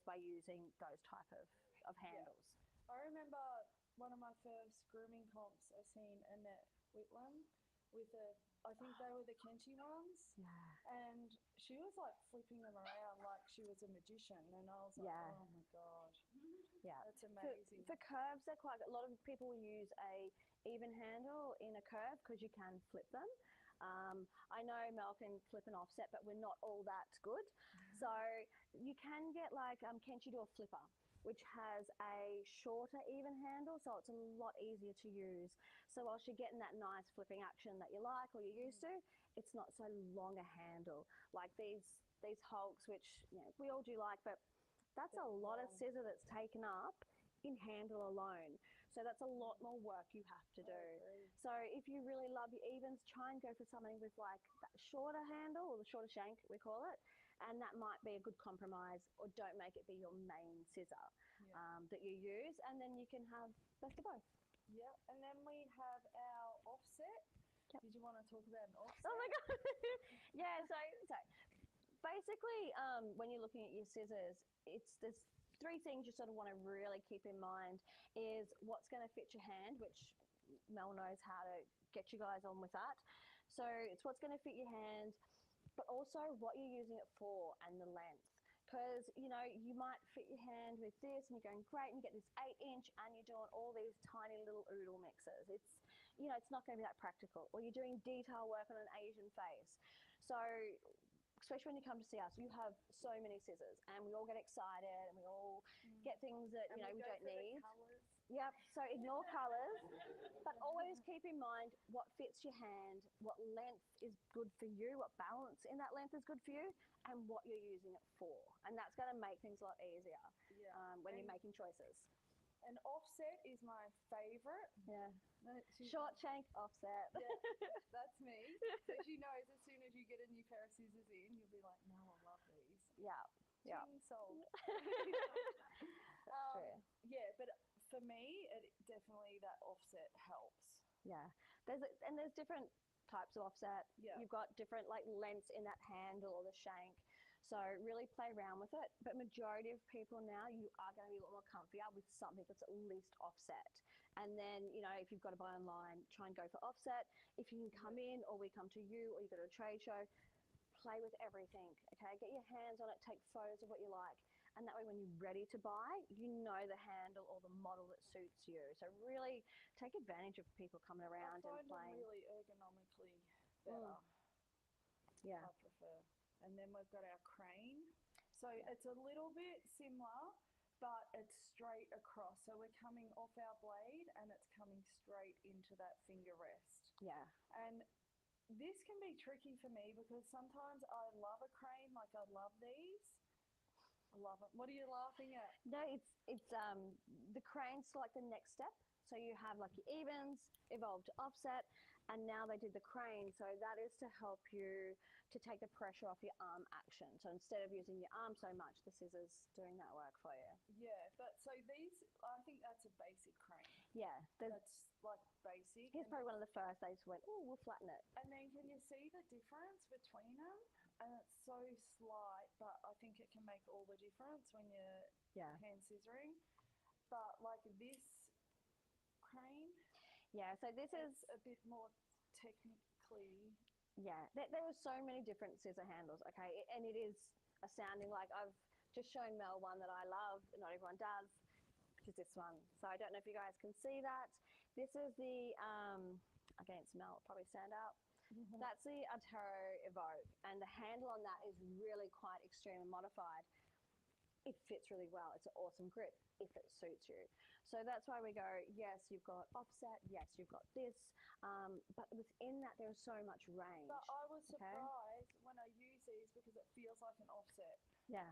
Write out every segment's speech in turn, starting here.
nails by using those type of handles. I remember one of my first grooming comps, I seen Annette Whitlam with I think they were the Kenchi ones. Yeah. And she was like flipping them around like she was a magician. And I was like, oh my God. Yeah. That's amazing. For curves, they're quite good. A lot of people use a even handle in a curve because you can flip them. I know Mel can flip an offset, but we're not all that good. So you can get like Kenchi do a flipper, which has a shorter even handle, so it's a lot easier to use. So whilst you're getting that nice flipping action that you like or you're used to, it's not so long a handle like these Hulks, which we all do like, but that's a lot of scissor that's taken up in handle alone. So that's a lot more work you have to do. So if you really love your evens, try and go for something with like that shorter handle, or the shorter shank we call it, and that might be a good compromise, or don't make it be your main scissor that you use, and then you can have best of both. Yep, and then we have our offset. Yep. Did you want to talk about an offset? Oh my God. Yeah, so basically when you're looking at your scissors, there's three things you sort of want to really keep in mind is what's going to fit your hand, which Mel knows how to get you guys on with that. So it's what's going to fit your hand, but also what you're using it for and the length. Because, you might fit your hand with this and you're going great and you get this 8-inch and you're doing all these tiny little oodle mixes. It's, it's not going to be that practical. Or you're doing detail work on an Asian face. So especially when you come to see us, you have so many scissors and we all get excited and we all get things that, we don't need. Yep, so ignore colours, but always keep in mind what fits your hand, what length is good for you, what balance in that length is good for you, and what you're using it for. And that's going to make things a lot easier when you're making choices. An offset is my favourite. Yeah. Short shank offset. Yeah, that's me. So she knows as soon as you get a new pair of scissors in, you'll be like, no, I love these. Yeah. Yeah. Sold. True. Yeah, but for me, it definitely that offset helps. Yeah. There's different types of offset. Yeah. You've got different lengths in that handle or the shank. So really play around with it. But majority of people now, you are going to be a lot more comfier with something that's at least offset. And then, if you've got to buy online, try and go for offset. If you can come in or we come to you or you go to a trade show, play with everything, okay? Get your hands on it, take photos of what you like. And that way when you're ready to buy, you know the handle or the model that suits you. So really take advantage of people coming around and playing. I find them really ergonomically better. Yeah. I prefer. And then we've got our crane. So it's a little bit similar, but it's straight across. So we're coming off our blade and it's coming straight into that finger rest. Yeah. And this can be tricky for me because sometimes I love a crane, like I love these. I love it. What are you laughing at? No, it's the crane's like the next step. So you have like your evens, evolved to offset, and now they did the crane. So that is to help you to take the pressure off your arm action. So instead of using your arm so much, the scissors doing that work for you. Yeah, but so these, I think that's a basic crane. Yeah. That's like basic. Here's probably one of the first they just went, oh, we'll flatten it. And then can you see the difference between them? And it's so slight, but I think it can make all the difference when you're hand scissoring. But like this crane, so this is a bit more technically. Yeah, there are so many different scissor handles, okay, and it is a sounding like I've just shown Mel one that I love, not everyone does, which is this one. So I don't know if you guys can see that. This is the, against Mel, it'll probably stand out. That's the Artero Evoke, and the handle on that is really quite extreme and modified. It fits really well. It's an awesome grip if it suits you. So that's why we go, yes, you've got offset, yes, you've got this, but within that there's so much range. But I was surprised when I use these because it feels like an offset. Yeah.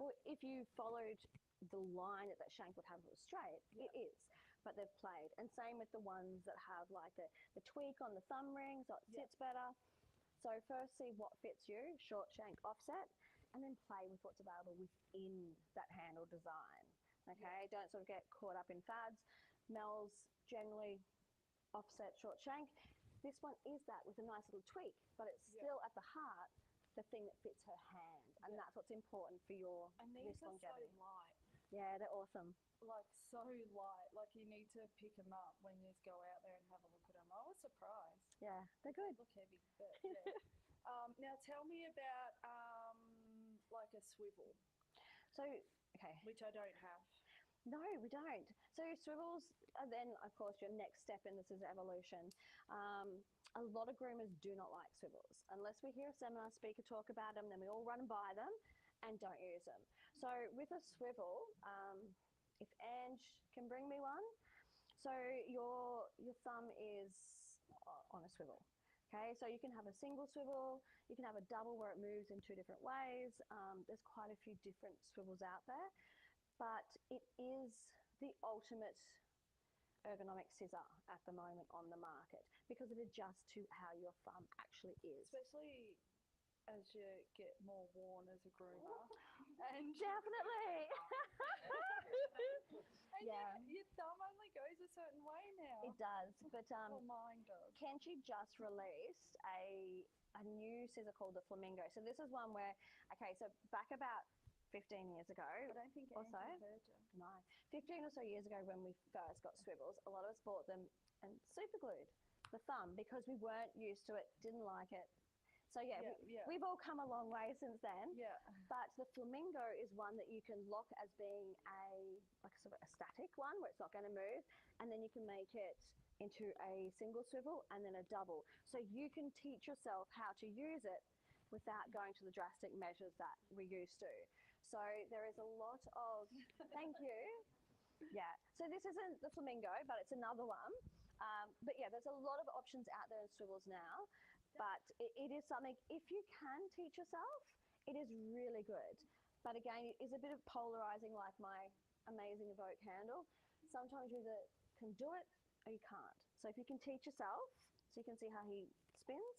Well, if you followed the line that shank would have if it was straight, it is, but they've played. And same with the ones that have like the tweak on the thumb ring, so it sits better. So first see what fits you, short shank, offset, and then play with what's available within that handle design. Okay, don't sort of get caught up in fads. Mel's generally offset short shank. This one is that with a nice little tweak, but it's still at the heart the thing something that fits her hand, and that's what's important for your And these wrist are longevity. so light. Yeah, they're awesome. Like so light. Like you need to pick them up when you go out there and have a look at them. I was surprised. Yeah, they're good. Look heavy, but yeah. Now tell me about like a swivel. So, okay. Which I don't have. No, we don't. So swivels are then, of course, your next step in this is evolution. A lot of groomers do not like swivels. Unless we hear a seminar speaker talk about them, then we all run and buy them and don't use them. So with a swivel, if Ange can bring me one, so your thumb is on a swivel. Okay, so you can have a single swivel, you can have a double where it moves in two different ways. There's quite a few different swivels out there, but it is the ultimate ergonomic scissor at the moment on the market because it adjusts to how your thumb actually is. Especially as you get more worn as a groomer. And definitely. and yeah. Your thumb only goes a certain way now. It does, but well, mine does. Kenchi just released a new scissor called the Flamingo. So this is one where, okay, so back about 15 years ago. I don't think or so. Heard you. No, 15 or so years ago when we first got swivels, a lot of us bought them and super glued the thumb because we weren't used to it, didn't like it. So we've all come a long way since then. Yeah. But the Flamingo is one that you can lock as being like sort of a static one where it's not going to move, and then you can make it into a single swivel and then a double. So you can teach yourself how to use it without going to the drastic measures that we used to. So there is a lot of, thank you. Yeah, so this isn't the Flamingo, but it's another one. But yeah, there's a lot of options out there in swivels now, but it is something, if you can teach yourself, it is really good. But again, it is a bit of polarizing like my amazing Evoke handle. Sometimes you either can do it or you can't. So if you can teach yourself, so you can see how he spins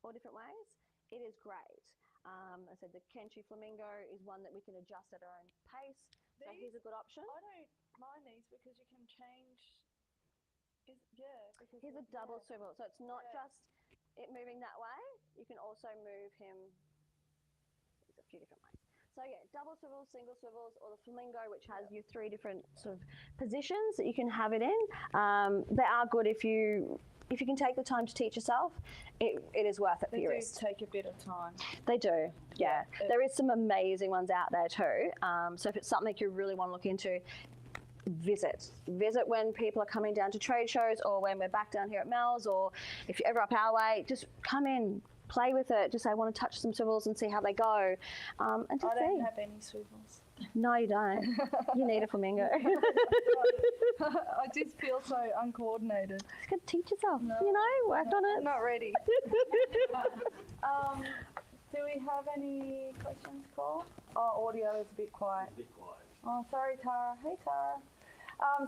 all different ways, it is great. I said the Kenchi Flamingo is one that we can adjust at our own pace. So here's a good option. I don't mind these because you can change. Here's a double swivel. So it's not just it moving that way. You can also move him. There's a few different ways. So yeah, double swivels, single swivels, or the Flamingo, which has your 3 different sort of positions that you can have it in. They are good if you can take the time to teach yourself. It is worth it for your wrist. They do take a bit of time. They do, yeah. There is some amazing ones out there too. So if it's something you really want to look into, visit when people are coming down to trade shows or when we're back down here at Mel's, or if you're ever up our way, just come in, play with it. Just say, I want to touch some swivels and see how they go. And just I don't have any swivels. No, you don't. You need a Flamingo. I just feel so uncoordinated. Just got to teach yourself, work on it. Not ready. Do we have any questions, Cole? Oh, audio is a bit quiet. Oh, sorry, Tara. Hey, Tara.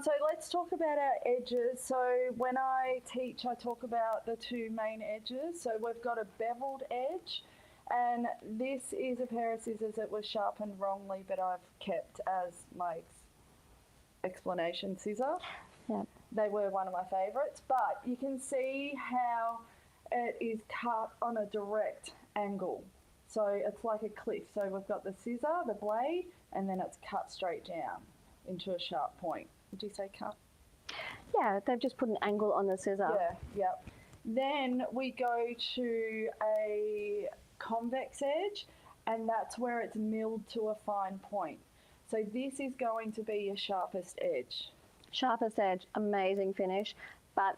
So let's talk about our edges. So when I teach, I talk about the 2 main edges. So we've got a beveled edge, and this is a pair of scissors that was sharpened wrongly, but I've kept as my explanation scissor. Yeah. They were one of my favourites, but you can see how it is cut on a direct angle. So it's like a cliff. So we've got the scissor, the blade, and then it's cut straight down into a sharp point. Would you say cut? Yeah, they've just put an angle on the scissor. Yeah, yep. Then we go to a convex edge, and that's where it's milled to a fine point. So this is going to be your sharpest edge. Sharpest edge, amazing finish, but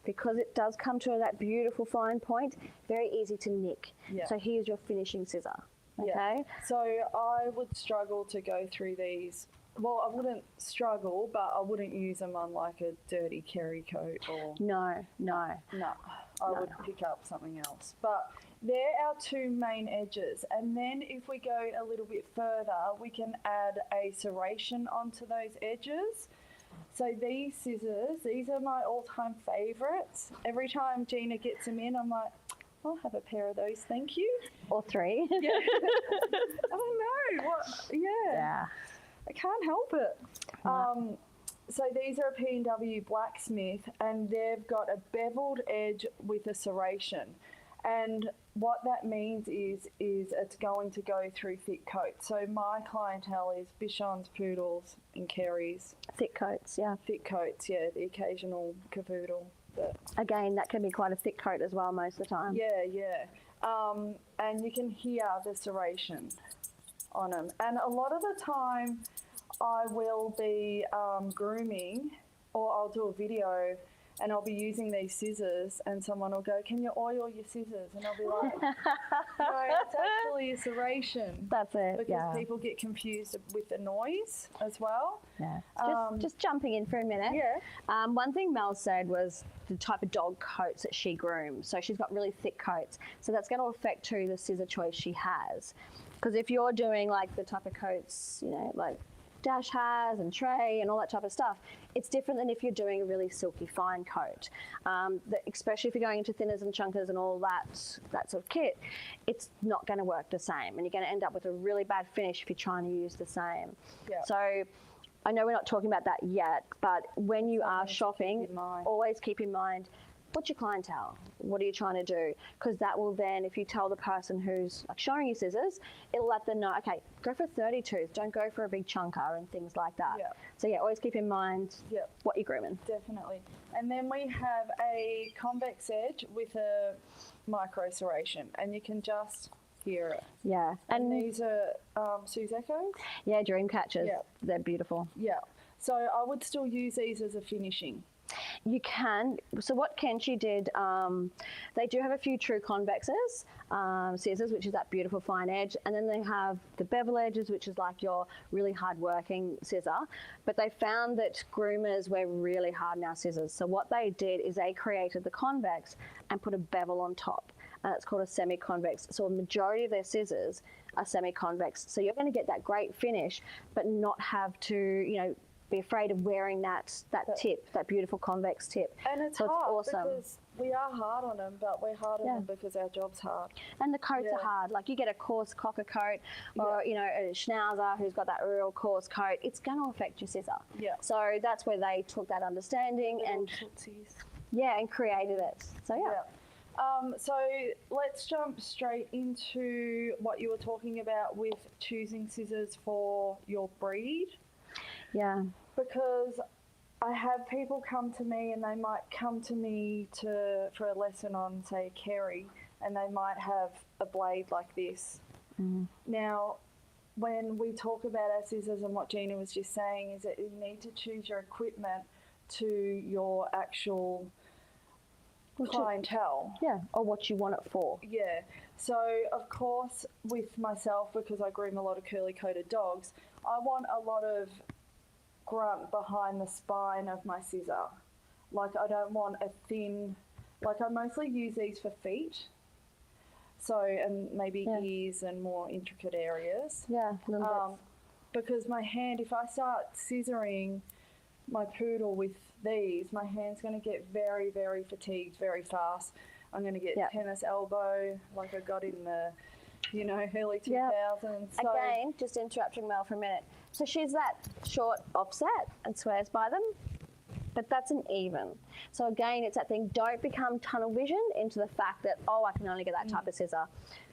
because it does come to that beautiful fine point, very easy to nick. Yeah. So here's your finishing scissor. Okay. Yeah. So I would struggle to go through these. Well, I wouldn't struggle, but I wouldn't use them on like a dirty Kerry coat or... No. I would pick up something else. But they're our 2 main edges. And then if we go a little bit further, we can add a serration onto those edges. So these scissors, these are my all-time favourites. Every time Gina gets them in, I'm like, I'll have a pair of those, thank you. Or 3. Yeah. I don't know. What? Yeah. I can't help it. So these are a P&W Blacksmith, and they've got a beveled edge with a serration. And what that means is it's going to go through thick coats. So my clientele is Bichons, Poodles and Kerries. Thick coats, yeah. Thick coats, yeah, the occasional Cavoodle. But again, that can be quite a thick coat as well most of the time. Yeah. And you can hear the serration on them. And a lot of the time I will be grooming, or I'll do a video and I'll be using these scissors and someone will go, can you oil your scissors? And I'll be like, no, it's actually a serration. That's it, because people get confused with the noise as well. Yeah. Just jumping in for a minute. Yeah. One thing Mel said was the type of dog coats that she grooms. So she's got really thick coats. So that's going to affect too the scissor choice she has. Because if you're doing like the type of coats, you know, like Dash has and Trey and all that type of stuff, it's different than if you're doing a really silky fine coat. Especially if you're going into thinners and chunkers and all that sort of kit, it's not going to work the same, and you're going to end up with a really bad finish if you're trying to use the same. Yeah. So I know we're not talking about that yet, but when you are shopping, always keep in mind, what's your clientele? What are you trying to do? Because that will then, if you tell the person who's like showing you scissors, it'll let them know, okay, go for 32s, don't go for a big chunker and things like that. Yeah. So yeah, always keep in mind what you're grooming. Definitely. And then we have a convex edge with a micro serration, and you can just hear it. Yeah. And these are Suze Echoes? Yeah, dream catchers. Yeah. They're beautiful. Yeah. So I would still use these as a finishing. You can. So what Kenchi did, they do have a few true convexes, scissors, which is that beautiful fine edge, and then they have the bevel edges, which is like your really hard-working scissor. But they found that groomers were really hard in our scissors. So what they did is they created the convex and put a bevel on top, and it's called a semi-convex. So a majority of their scissors are semi-convex. So you're going to get that great finish, but not have to, you know, be afraid of wearing that tip, that beautiful convex tip. And it's so hard it's awesome. because we are hard on them, but we're hard on them because our job's hard. And the coats are hard. Like you get a coarse cocker coat or, you know, a schnauzer who's got that real coarse coat, it's going to affect your scissor. Yeah. So that's where they took that understanding and created it. So so let's jump straight into what you were talking about with choosing scissors for your breed. Yeah. Because I have people come to me and they might come to me for a lesson on, say, Kerry, and they might have a blade like this. Mm. Now, when we talk about our scissors and what Gina was just saying is that you need to choose your equipment to your actual clientele. Or what you want it for. Yeah. So, of course, with myself, because I groom a lot of curly-coated dogs, I want a lot of grunt behind the spine of my scissor. Like I don't want a thin, like I mostly use these for feet. So, and maybe ears and more intricate areas. Yeah, a little bit. Because my hand, if I start scissoring my poodle with these, my hand's going to get very, very fatigued very fast. I'm going to get tennis elbow like I got in the, you know, early 2000s. So again, just interrupting Mel for a minute. So she's that short offset and swears by them, but that's an even. So again, it's that thing, don't become tunnel vision into the fact that, oh, I can only get that type of scissor.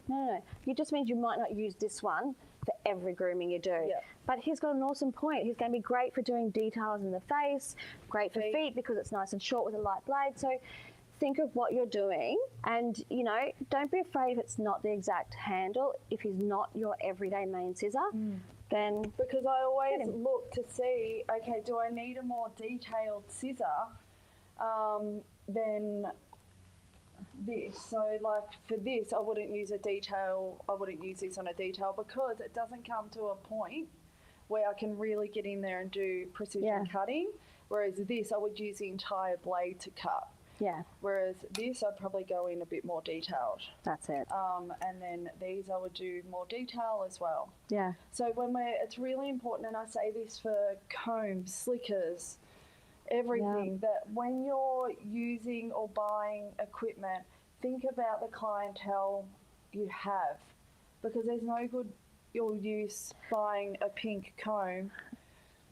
No. It just means you might not use this one for every grooming you do. Yeah. But he's got an awesome point. He's going to be great for doing details in the face, great for feet because it's nice and short with a light blade. So think of what you're doing and, you know, don't be afraid if it's not the exact handle. If he's not your everyday main scissor, then... Because I always look to see, okay, do I need a more detailed scissor than this? So like for this, I wouldn't use this on a detail because it doesn't come to a point where I can really get in there and do precision cutting. Whereas this, I would use the entire blade to cut. Yeah. Whereas this, I'd probably go in a bit more detailed. That's it. And then these, I would do more detail as well. Yeah. So it's really important, and I say this for combs, slickers, everything, that when you're using or buying equipment, think about the clientele you have, because there's no good use buying a pink comb.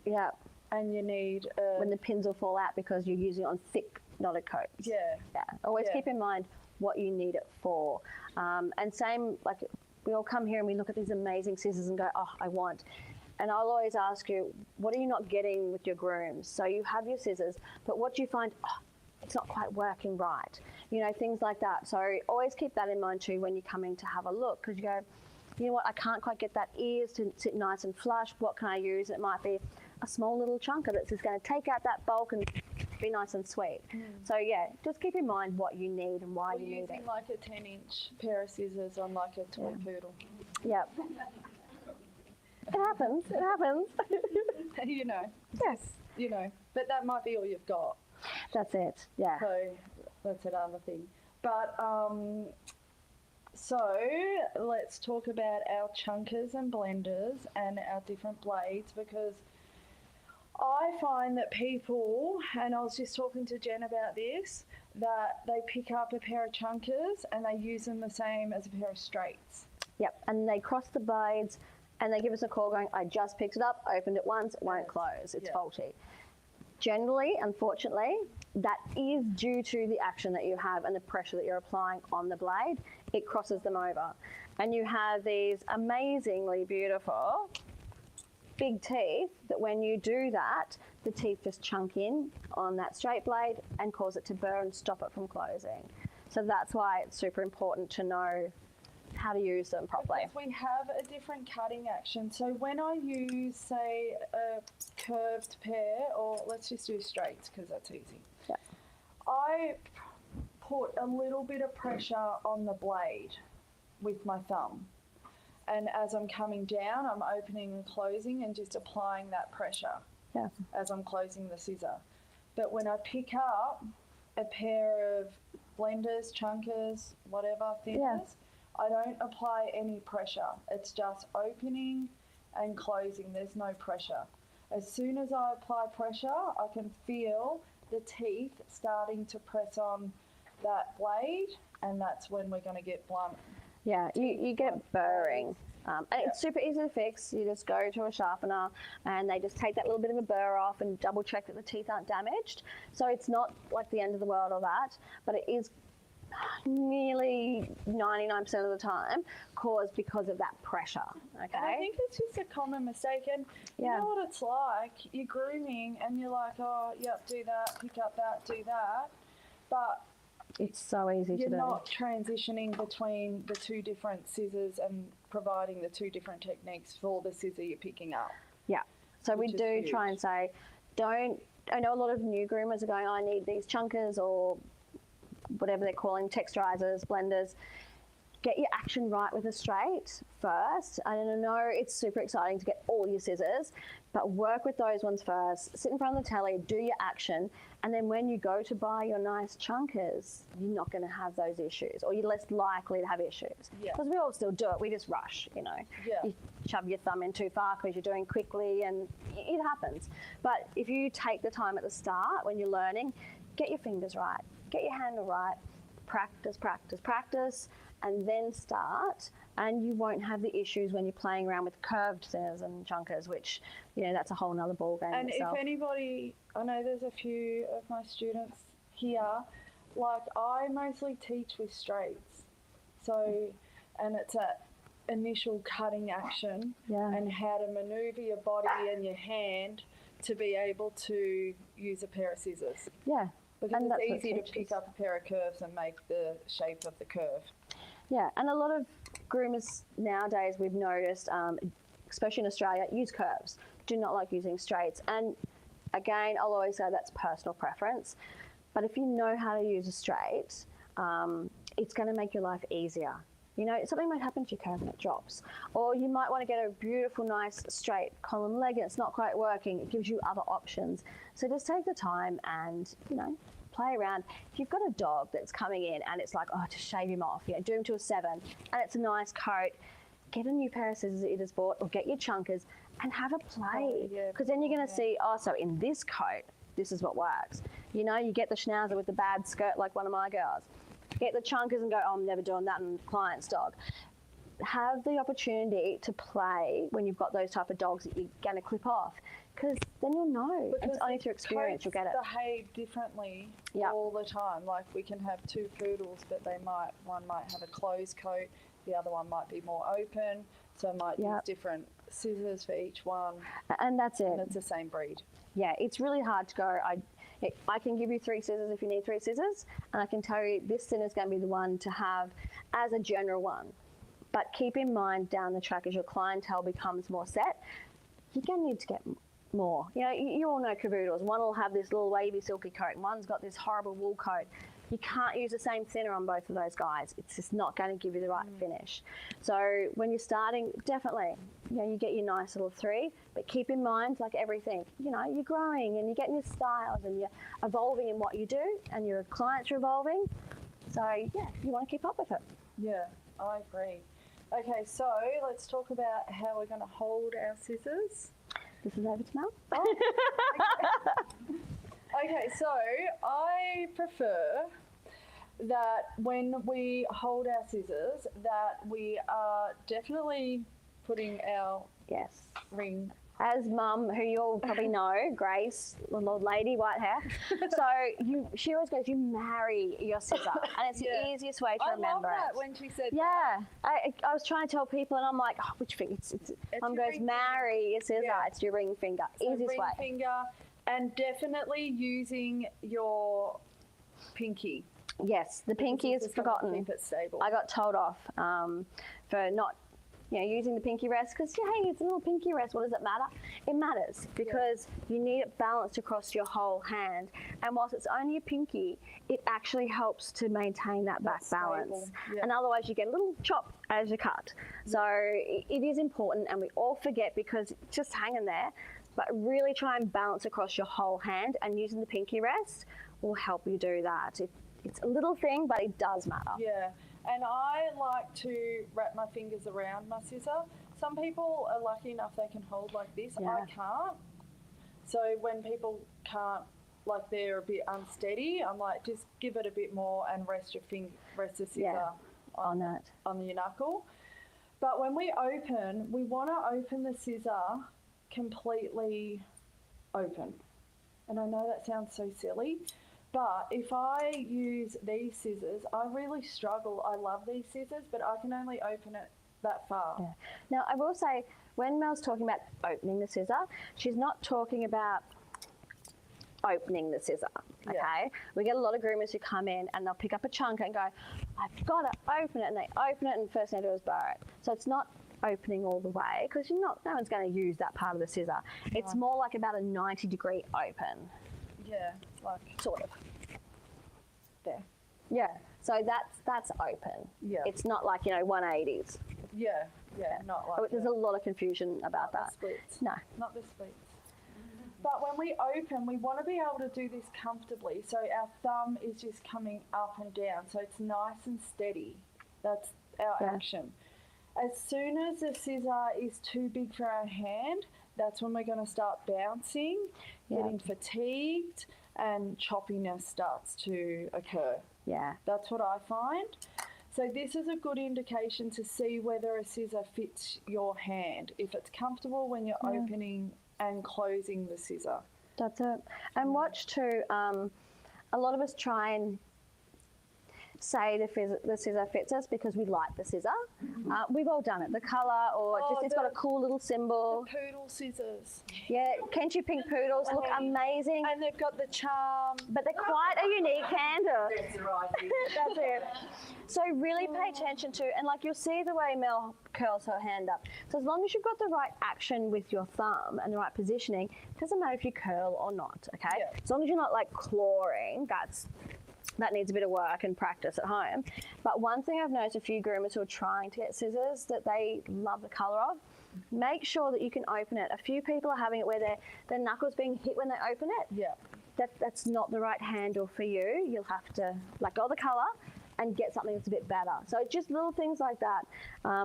Yeah. And you need when the pins will fall out because you're using it on thick knotted coats. Yeah. Always keep in mind, what you need it for. And same, like we all come here and we look at these amazing scissors and go, oh, I want. And I'll always ask you, what are you not getting with your grooms? So you have your scissors, but what do you find, oh, it's not quite working right? You know, things like that. So always keep that in mind too when you're coming to have a look, because you go, you know what, I can't quite get that ears to sit nice and flush. What can I use? It might be a small little chunker that's just going to take out that bulk and be nice and sweet. So yeah, just keep in mind what you need and why you need it. Using like a 10-inch pair of scissors on like a toy poodle. Yep. It happens. It happens. You know. Yes. You know, but that might be all you've got. That's it. Yeah. So that's another thing. But so let's talk about our chunkers and blenders and our different blades, because I find that people, and I was just talking to Jen about this, that they pick up a pair of chunkers and they use them the same as a pair of straights. Yep. And they cross the blades and they give us a call going, I just picked it up, opened it once, it won't close. It's faulty. Generally, unfortunately, that is due to the action that you have and the pressure that you're applying on the blade. It crosses them over. And you have these amazingly beautiful big teeth that when you do that, the teeth just chunk in on that straight blade and cause it to burr and stop it from closing. So that's why it's super important to know how to use them properly. Because we have a different cutting action. So when I use, say, a curved pair, or let's just do straights because that's easy. Yeah. I put a little bit of pressure on the blade with my thumb. And as I'm coming down, I'm opening and closing and just applying that pressure as I'm closing the scissor. But when I pick up a pair of blenders, chunkers, whatever, thinners, I don't apply any pressure. It's just opening and closing. There's no pressure. As soon as I apply pressure, I can feel the teeth starting to press on that blade, and that's when we're going to get blunt. Yeah, you get burring. And it's super easy to fix. You just go to a sharpener and they just take that little bit of a burr off and double check that the teeth aren't damaged. So it's not like the end of the world or that, but it is nearly 99% of the time caused because of that pressure. Okay. And I think it's just a common mistake, and you know what it's like. You're grooming and you're like, oh, yep, do that, pick up that, do that, but it's so easy to do. You're not transitioning between the two different scissors and providing the two different techniques for the scissor you're picking up. Yeah. So we do try and say, I know a lot of new groomers are going, I need these chunkers or whatever they're calling, texturizers, blenders. Get your action right with a straight first. And I know it's super exciting to get all your scissors, but work with those ones first. Sit in front of the telly, do your action, and then when you go to buy your nice chunkers, you're not going to have those issues, or you're less likely to have issues. Because we all still do it. We just rush, you know. You shove your thumb in too far because you're doing quickly, and it happens. But if you take the time at the start when you're learning, get your fingers right, get your handle right, practice, practice, practice, and then start, and you won't have the issues when you're playing around with curved scissors and chunkers, which, you know, that's a whole nother ball game. And itself. If anybody, I know there's a few of my students here, like I mostly teach with straights. So, and it's that initial cutting action and how to maneuver your body and your hand to be able to use a pair of scissors. Yeah. Because and it's easy to pick up a pair of curves and make the shape of the curve. Yeah, and a lot of groomers nowadays, we've noticed, especially in Australia, use curves. Do not like using straights. And again, I'll always say that's personal preference. But if you know how to use a straight, it's going to make your life easier. You know, something might happen to your curve and it drops. Or you might want to get a beautiful, nice, straight column leg and it's not quite working. It gives you other options. So just take the time and, you know, play around. If you've got a dog that's coming in and it's like, oh, just shave him off, you know, do him to a 7, and it's a nice coat, get a new pair of scissors that you just bought or get your chunkers and have a play. Because then you're going to see, oh, so in this coat, this is what works. You know, you get the schnauzer with the bad skirt like one of my girls. Get the chunkers and go, oh, I'm never doing that in client's dog. have the opportunity to play when you've got those type of dogs that you're going to clip off, because then you'll know. Because it's only through experience you'll get it. Behave differently all the time. Like we can have two poodles, but one might have a closed coat, the other one might be more open, so I might use different scissors for each one. And that's it. And it's the same breed. Yeah, it's really hard to go. I can give you 3 scissors if you need 3 scissors, and I can tell you this thinner is going to be the one to have as a general one. But keep in mind down the track as your clientele becomes more set, you're going to need to get more. You know, you all know cavoodles. One will have this little wavy silky coat, and one's got this horrible wool coat. You can't use the same thinner on both of those guys. It's just not going to give you the right finish. So when you're starting, definitely, you know, you get your nice little 3, but keep in mind, like everything, you know, you're growing and you're getting your styles and you're evolving in what you do, and your clients are evolving. So yeah, you want to keep up with it. Yeah, I agree. Okay, so let's talk about how we're going to hold our scissors. This is over to Mel. Oh, okay, so I prefer that when we hold our scissors, that we are definitely putting our ring. As Mum, who you all probably know, Grace, the old lady, white hair. So she always goes, you marry your scissor, and it's the easiest way to remember it. I love that when she said that. I was trying to tell people, and I'm like, oh, which finger? Mum goes, marry your scissor. Yeah. It's your ring finger. So easiest way. Ring finger, and definitely using your pinky. Yes, the pinky is forgotten. Keep it stable. I got told off for not, using the pinky rest, because hey, it's a little pinky rest. What does it matter? It matters because you need it balanced across your whole hand. And whilst it's only a pinky, it actually helps to maintain that back balance. Yeah. And otherwise, you get a little chop as you cut. So it is important, and we all forget because it's just hanging there. But really try and balance across your whole hand, and using the pinky rest will help you do that. It's a little thing, but it does matter. Yeah. And I like to wrap my fingers around my scissor. Some people are lucky enough they can hold like this. Yeah. I can't. So when people can't, like they're a bit unsteady, I'm like, just give it a bit more and rest the scissor on your knuckle. But when we want to open the scissor completely open. And I know that sounds so silly, but if I use these scissors, I really struggle. I love these scissors, but I can only open it that far. Yeah. Now, I will say, when Mel's talking about opening the scissor, she's not talking about opening the scissor, okay? Yeah. We get a lot of groomers who come in and they'll pick up a chunk and go, I've got to open it, and they open it and the first thing they do is bar it. So it's not opening all the way, because no one's going to use that part of the scissor. It's more like about a 90-degree open. Yeah, like sort of. There. Yeah. So that's open. Yeah. It's not like 180s. Yeah. Not like. There's a lot of confusion about that. The splits. No. Not the splits. But when we open, we want to be able to do this comfortably. So our thumb is just coming up and down. So it's nice and steady. That's our action. As soon as the scissor is too big for our hand, that's when we're going to start bouncing, getting fatigued, and choppiness starts to occur. Yeah. That's what I find. So this is a good indication to see whether a scissor fits your hand, if it's comfortable when you're opening and closing the scissor. That's it. And watch too, a lot of us try and say the scissor fits us because we like the scissor. We've all done it. The colour, or it's got a cool little symbol. The poodle scissors. Yeah, Kenchi pink poodles look amazing. And they've got the charm. But they're quite a unique hand. That's right. That's it. So really pay attention to, and like you'll see the way Mel curls her hand up. So as long as you've got the right action with your thumb and the right positioning, it doesn't matter if you curl or not, okay? Yeah. As long as you're not like clawing, that needs a bit of work and practice at home. But one thing I've noticed a few groomers who are trying to get scissors that they love the colour of, make sure that you can open it. A few people are having it where their knuckles being hit when they open it. Yeah. That's not the right handle for you. You'll have to let go of the colour and get something that's a bit better. So just little things like that.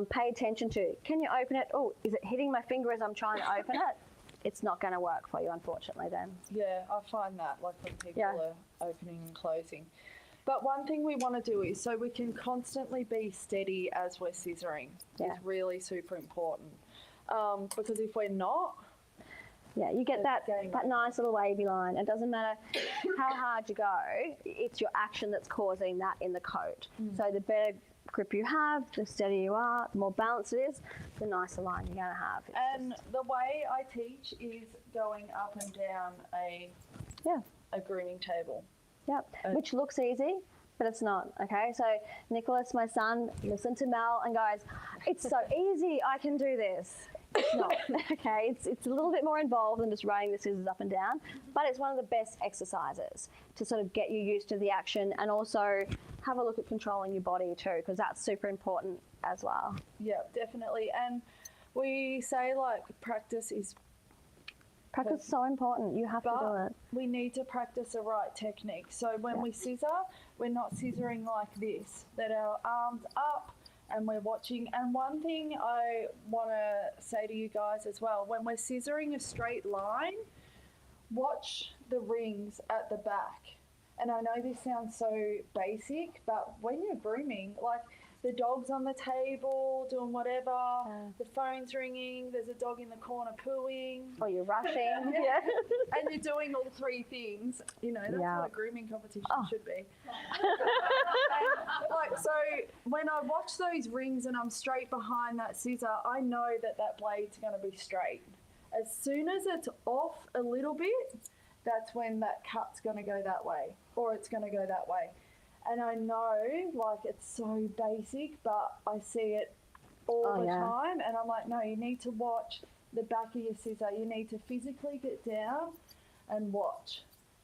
Pay attention to. Can you open it? Oh, is it hitting my finger as I'm trying to open it? It's not going to work for you, unfortunately, then. Yeah, I find that, like when people are opening and closing. But one thing we want to do is so we can constantly be steady as we're scissoring is really super important. Because if we're not, you get that nice little wavy line. It doesn't matter how hard you go, it's your action that's causing that in the coat. So the better grip you have, the steadier you are, the more balanced it is, the nicer line you're going to have. And the way I teach is going up and down a grooming table. Which looks easy, but it's not, okay? So Nicholas, my son, listened to Mel and goes, it's so easy, I can do this. It's not, okay? It's a little bit more involved than just running the scissors up and down, but it's one of the best exercises to sort of get you used to the action and also have a look at controlling your body too, because that's super important as well. Yeah, definitely. And we say like practice is so important. You have to do it. We need to practice the right technique. So when we scissor, we're not scissoring like this, that our arms up and we're watching. And one thing I want to say to you guys as well, when we're scissoring a straight line, watch the rings at the back. And I know this sounds so basic, but when you're grooming, like the dog's on the table doing whatever, the phone's ringing, there's a dog in the corner pooing. Or you're rushing. And you're doing all three things. You know, that's what a grooming competition should be. And, so when I watch those rings and I'm straight behind that scissor, I know that blade's going to be straight. As soon as it's off a little bit, that's when that cut's going to go that way, or it's going to go that way. And I know, like, it's so basic, but I see it all the time. And I'm like, no, you need to watch the back of your scissor. You need to physically get down and watch.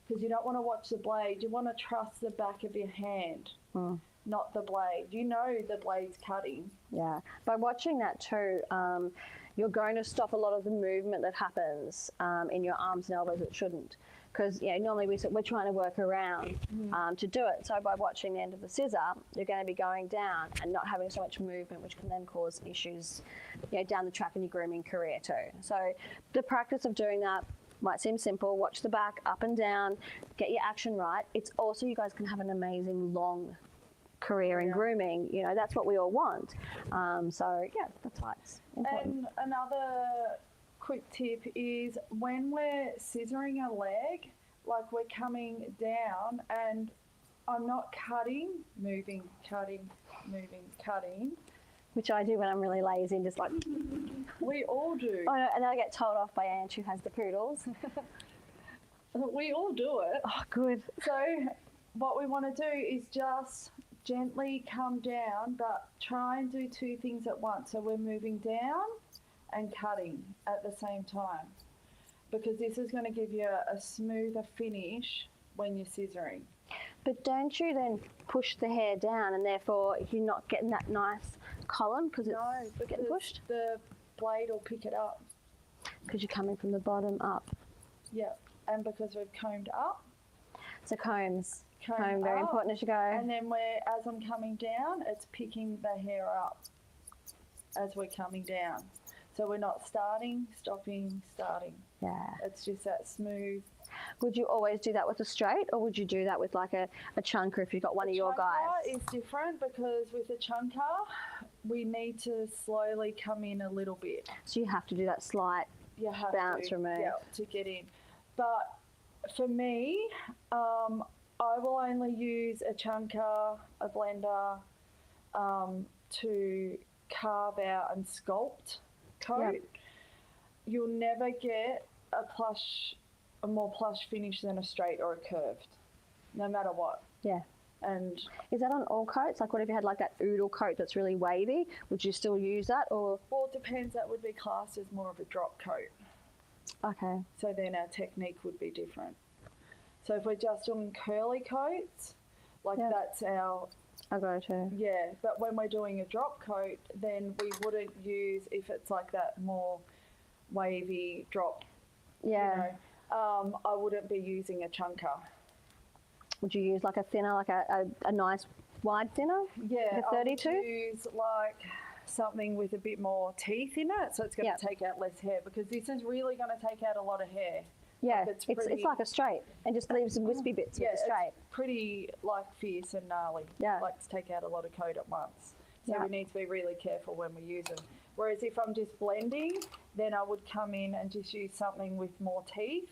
Because you don't want to watch the blade. You want to trust the back of your hand, not the blade. You know the blade's cutting. Yeah. By watching that too, you're going to stop a lot of the movement that happens in your arms and elbows that shouldn't. Because normally we're trying to work around to do it. So by watching the end of the scissor, you're going to be going down and not having so much movement, which can then cause issues down the track in your grooming career too. So the practice of doing that might seem simple. Watch the back, up and down, get your action right. It's also you guys can have an amazing long career in grooming. That's what we all want. So that's why it's important. And another quick tip is when we're scissoring a leg, like we're coming down and I'm not cutting, moving, cutting, moving, cutting. Which I do when I'm really lazy and just like... We all do. Oh, no, and then I get told off by Ange who has the poodles. We all do it. Oh, good. So what we want to do is just gently come down, but try and do two things at once. So we're moving down and cutting at the same time, because this is going to give you a smoother finish when you're scissoring. But don't you then push the hair down and therefore you're not getting that nice column because it's getting pushed? The blade will pick it up. Because you're coming from the bottom up. Yeah, and because we've combed up. So comb very important as you go. And then as I'm coming down, it's picking the hair up as we're coming down. So we're not starting, stopping, starting. Yeah. It's just that smooth. Would you always do that with a straight, or would you do that with like a chunker if you've got one of your guys? It's different because with a chunker, we need to slowly come in a little bit. So you have to do that slight bounce remove. Yeah, to get in. But for me, I will only use a chunker, a blender, to carve out and sculpt coat. Yep. You'll never get a more plush finish than a straight or a curved, no matter what. Yeah. And is that on all coats? Like, what if you had like that oodle coat that's really wavy? Would you still use that, or? Well, it depends. That would be classed as more of a drop coat. Okay. So then our technique would be different. So if we're just doing curly coats, that's our go-to. Yeah, but when we're doing a drop coat, then we wouldn't use, if it's like that more wavy drop. Yeah. I wouldn't be using a chunker. Would you use like a thinner, like a nice wide thinner? Yeah, like a 32? I would use like something with a bit more teeth in it, so it's going to take out less hair, because this is really going to take out a lot of hair Yeah, it's like a straight, and just leave some wispy bits with the straight. It's pretty like fierce and gnarly. Yeah, like to take out a lot of coat at once. So we need to be really careful when we use them. Whereas if I'm just blending, then I would come in and just use something with more teeth.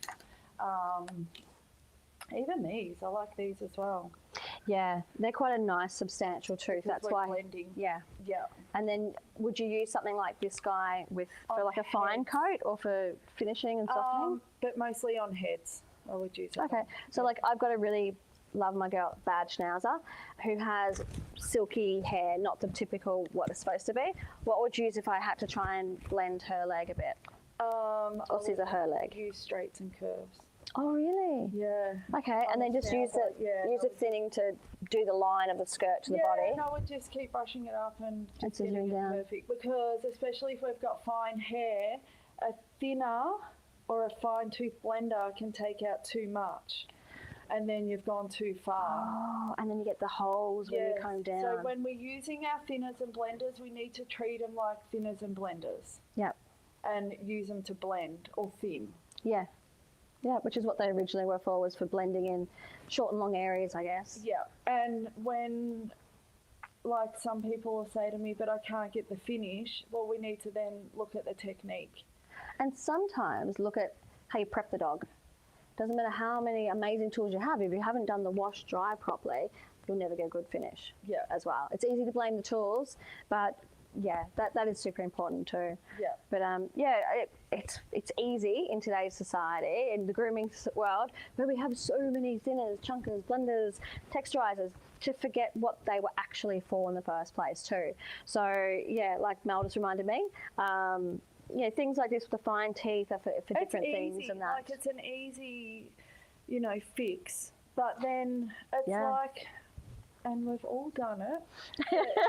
Even these, I like these as well. Yeah, they're quite a nice substantial tooth. That's why blending. Yeah. And then would you use something like this guy for like a fine coat or for finishing and softening? But mostly on heads, I would use it. Okay, so like I've got a really love my girl bad schnauzer who has silky hair, not the typical what it's supposed to be. What would you use if I had to try and blend her leg a bit? Or scissor her leg? Use straights and curves. Oh really? Yeah. Okay, and then just use the thinning to do the line of the skirt to the body. Yeah, I would just keep brushing it up and just scissoring down. Perfect. Because especially if we've got fine hair, a thinner or a fine tooth blender can take out too much, and then you've gone too far. Oh, and then you get the holes when you comb down. So when we're using our thinners and blenders, we need to treat them like thinners and blenders. Yep. And use them to blend or thin. Yeah. Yeah, which is what they originally were for, was for blending in short and long areas, I guess. Yeah, and when, like, some people will say to me, but I can't get the finish, well, we need to then look at the technique. And sometimes look at how you prep the dog. Doesn't matter how many amazing tools you have, if you haven't done the wash dry properly, you'll never get a good finish as well. It's easy to blame the tools, but yeah, that is super important too. Yeah. But it's easy in today's society, in the grooming world, where we have so many thinners, chunkers, blenders, texturizers, to forget what they were actually for in the first place too. So yeah, like Mel just reminded me, things like this with the fine teeth are for different things and that. Like it's an easy, fix. But then it's like, and we've all done it.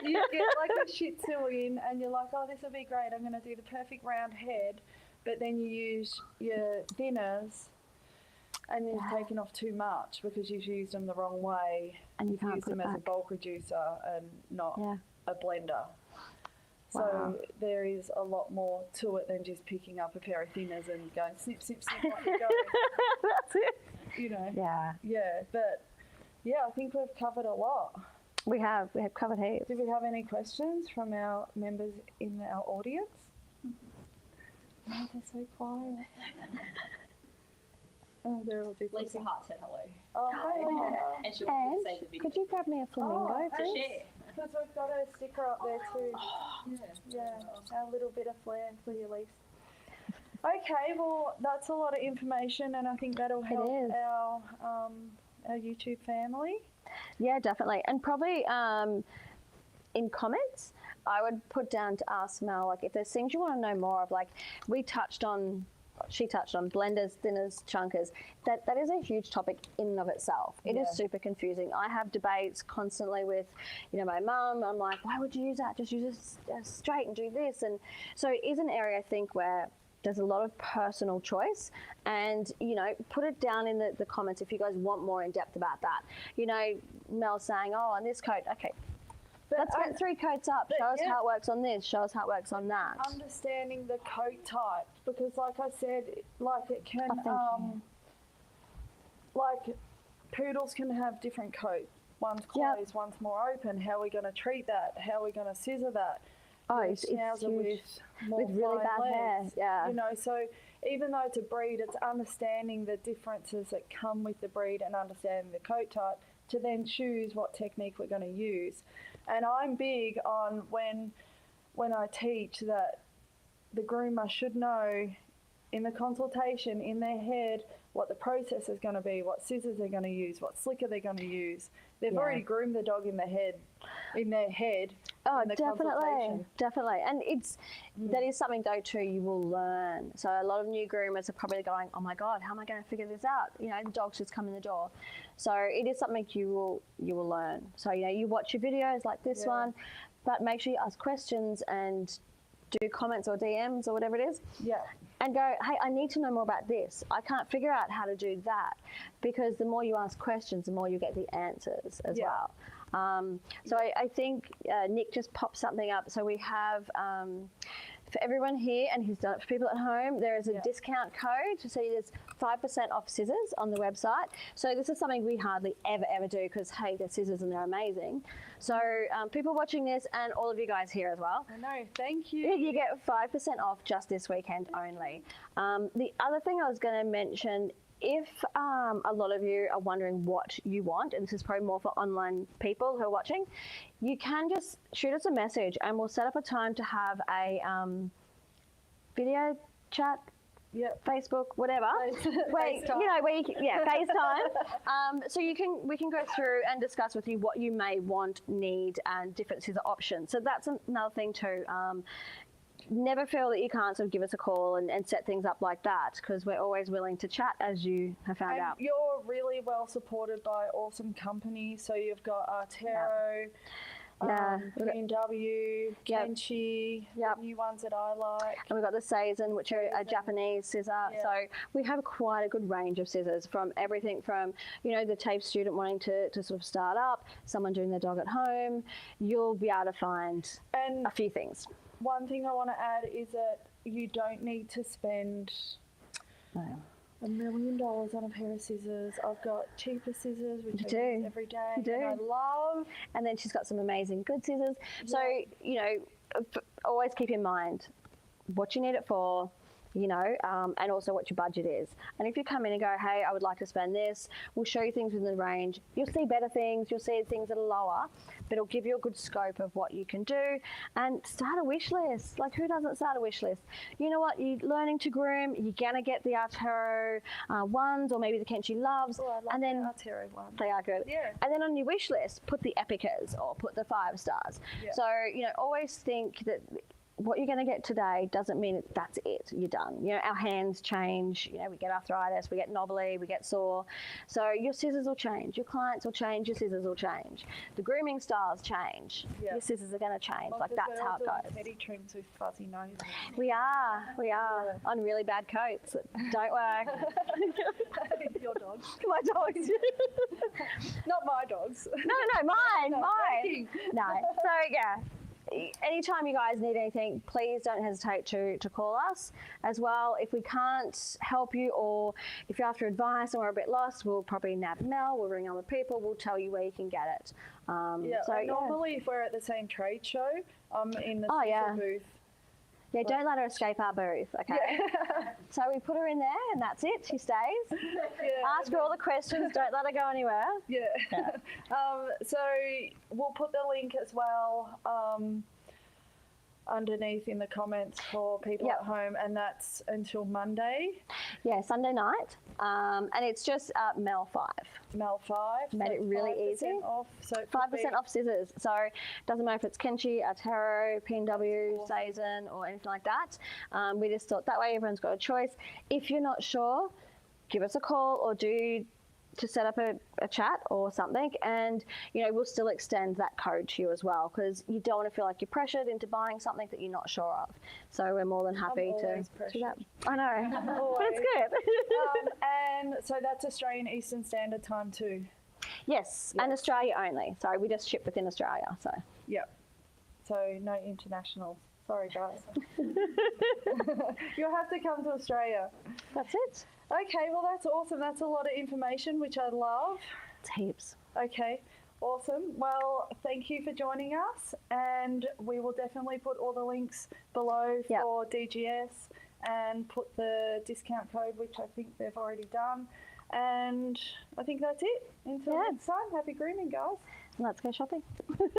You get like a Shih Tzu in and you're like, oh, this will be great. I'm going to do the perfect round head. But then you use your thinners and you've taken off too much because you've used them the wrong way. And you can't use them as a bulk reducer and not a blender. Wow. So there is a lot more to it than just picking up a pair of thinners and going snip, snip, snip, like you go. That's it. Yeah. Yeah, but yeah, I think we've covered a lot. We have covered heaps. Do we have any questions from our members in our audience? Oh, they're so quiet. Oh, they're all different. Lisa Hart said hello. Oh, hi. And she wanted to say the video. Could you grab me a flamingo, please? Because we've got a sticker up there too. Yeah, a little bit of flair for you, Lisa. Okay, well, that's a lot of information, and I think that'll help our YouTube family. Yeah, definitely. And probably in comments, I would put down to ask Mel, like, if there's things you want to know more of, like she touched on blenders, thinners, chunkers. That is a huge topic in and of itself. It is super confusing. I have debates constantly with, my mum. I'm like, why would you use that? Just use it straight and do this. And so it is an area, I think, where there's a lot of personal choice, and put it down in the comments if you guys want more in depth about that. Mel saying, oh, on this coat, okay, let's get 3 coats up. Show us how it works on this. Show us how it works on that. Understanding the coat type, because like I said, like it can, like poodles can have different coats. One's closed, one's more open. How are we going to treat that? How are we going to scissor that? Oh, it's huge. With really bad hair, so even though it's a breed, it's understanding the differences that come with the breed and understanding the coat type to then choose what technique we're going to use. And I'm big on when I teach that the groomer should know in the consultation, in their head, what the process is going to be, what scissors they're going to use, what slicker they're going to use. They've already groomed the dog in their head. Oh, definitely. And that is something though too you will learn. So a lot of new groomers are probably going, oh my God, how am I going to figure this out? The dog's just come in the door. So it is something you will learn. So you watch your videos like this one, but make sure you ask questions and do comments or DMs or whatever it is. Yeah. And go, hey, I need to know more about this. I can't figure out how to do that. Because the more you ask questions, the more you get the answers as well. So I think Nick just popped something up. So we have for everyone here, and he's done it for people at home, there is a discount code. So there's 5% off scissors on the website. So this is something we hardly ever do because, hey, they're scissors and they're amazing. So people watching this and all of you guys here as well. I know, thank you. You get 5% off just this weekend only. The other thing I was going to mention, if a lot of you are wondering what you want, and this is probably more for online people who are watching, you can just shoot us a message and we'll set up a time to have a video chat, Facebook, whatever. Where you can, FaceTime. So we can go through and discuss with you what you may want, need, and different scissor options. So that's another thing too. Never feel that you can't sort of give us a call and set things up like that, because we're always willing to chat, as you have found out. You're really well supported by awesome companies. So you've got Artero, B&W, Kenchi, new ones that I like. And we've got the Seisen, which are a Japanese scissor. Yeah. So we have quite a good range of scissors, from everything from, the TAFE student wanting to sort of start up, someone doing their dog at home. You'll be able to find a few things. One thing I want to add is that you don't need to spend $1 million on a pair of scissors. I've got cheaper scissors, which I use every day, and I love. And then she's got some amazing good scissors. So, always keep in mind what you need it for, and also what your budget is. And if you come in and go, hey, I would like to spend this, we'll show you things within the range. You'll see better things, you'll see things that are lower, but it'll give you a good scope of what you can do. And start a wish list. Like, who doesn't start a wish list? You know what, you're learning to groom, you're gonna get the Artero ones, or maybe the Kenchi Loves. Oh, I love and then the Artero ones. They are good. Yeah. And then on your wish list, put the Epicas or put the 5 stars. Yeah. So, always think that what you're going to get today doesn't mean that's it, you're done. Our hands change, we get arthritis, we get knobbly, we get sore. So your scissors will change, your clients will change, your scissors will change. The grooming styles change, your scissors are going to change. Like, that's how it goes. Teddy trims with fuzzy noses. We are on really bad coats that don't work. Your dogs. My dogs. Not my dogs. No, mine. No. So, yeah. Anytime you guys need anything, please don't hesitate to call us as well. If we can't help you, or if you're after advice and we're a bit lost, we'll probably nab Mel, we'll ring other people, we'll tell you where you can get it. Normally if we're at the same trade show, I'm in the scissor booth. Yeah, don't let her escape our booth, okay? Yeah. So we put her in there and that's it, she stays. Ask her all the questions, don't let her go anywhere. Yeah. So we'll put the link as well underneath in the comments for people at home, and that's until Monday. Yeah, Sunday night. And it's just Mel 5. Mel 5. Made it really easy. Off, so 5% off scissors. So it doesn't matter if it's Kenchi, Artero, P&W, Seisen, or anything like that. We just thought that way everyone's got a choice. If you're not sure, give us a call or to set up a chat or something, and we'll still extend that code to you as well, because you don't want to feel like you're pressured into buying something that you're not sure of. So we're more than happy to do that. I know, but it's good. And so that's Australian Eastern Standard Time too. Yes, and Australia only. So we just ship within Australia. So so no international. Sorry guys. You'll have to come to Australia. That's it. Okay, well that's awesome. That's a lot of information, which I love. It's heaps. Okay, awesome. Well, thank you for joining us, and we will definitely put all the links below for DGS and put the discount code, which I think they've already done. And I think that's it. Until next time, happy grooming, guys. Let's go shopping.